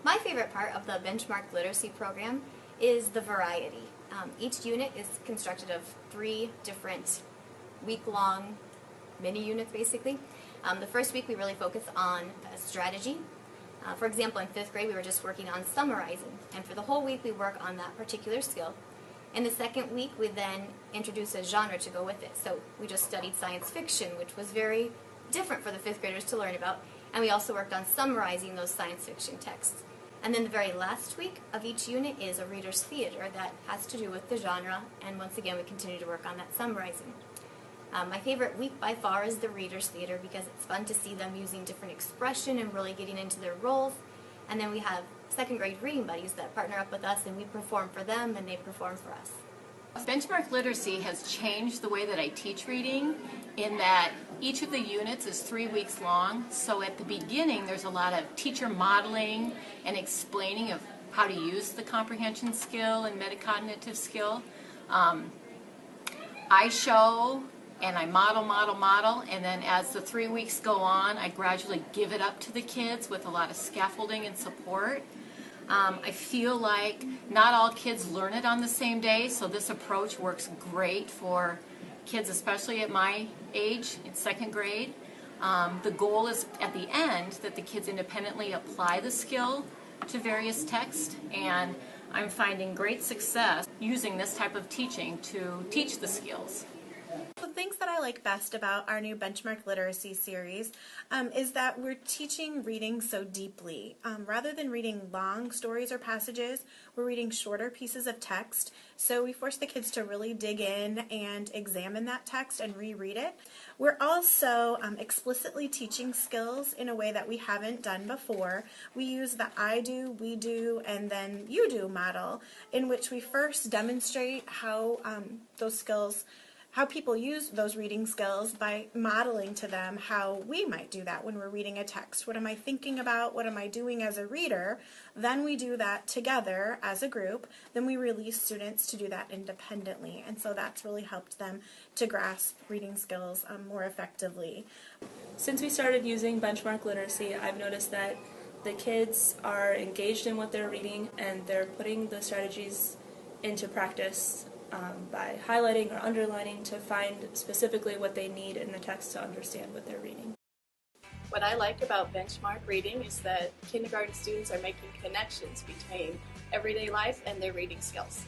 My favorite part of the Benchmark Literacy program is the variety. Each unit is constructed of 3 different week-long mini units, basically. The first week we really focus on strategy. For example, in 5th grade we were just working on summarizing, and for the whole week we work on that particular skill. In the second week we then introduce a genre to go with it. So we just studied science fiction, which was very different for the 5th graders to learn about, and we also worked on summarizing those science fiction texts. And then the very last week of each unit is a reader's theater that has to do with the genre, and once again we continue to work on that summarizing. My favorite week by far is the reader's theater because it's fun to see them using different expression and really getting into their roles. And then we have 2nd grade reading buddies that partner up with us, and we perform for them and they perform for us. Benchmark Literacy has changed the way that I teach reading in that each of the units is 3 weeks long. So at the beginning there's a lot of teacher modeling and explaining of how to use the comprehension skill and metacognitive skill. I show and I model, and then as the 3 weeks go on, I gradually give it up to the kids with a lot of scaffolding and support. I feel like not all kids learn it on the same day, so this approach works great for kids, especially at my age, in 2nd grade. The goal is at the end that the kids independently apply the skill to various texts, and I'm finding great success using this type of teaching to teach the skills. The things that I like best about our new Benchmark Literacy series is that we're teaching reading so deeply. Rather than reading long stories or passages, we're reading shorter pieces of text. So we force the kids to really dig in and examine that text and reread it. We're also explicitly teaching skills in a way that we haven't done before. We use the I do, we do, and then you do model, in which we first demonstrate how those skills, how people use those reading skills by modeling to them how we might do that when we're reading a text. What am I thinking about? What am I doing as a reader? Then we do that together as a group. Then we release students to do that independently. And so that's really helped them to grasp reading skills more effectively. Since we started using Benchmark Literacy, I've noticed that the kids are engaged in what they're reading and they're putting the strategies into practice by highlighting or underlining to find specifically what they need in the text to understand what they're reading. What I like about benchmark reading is that kindergarten students are making connections between everyday life and their reading skills.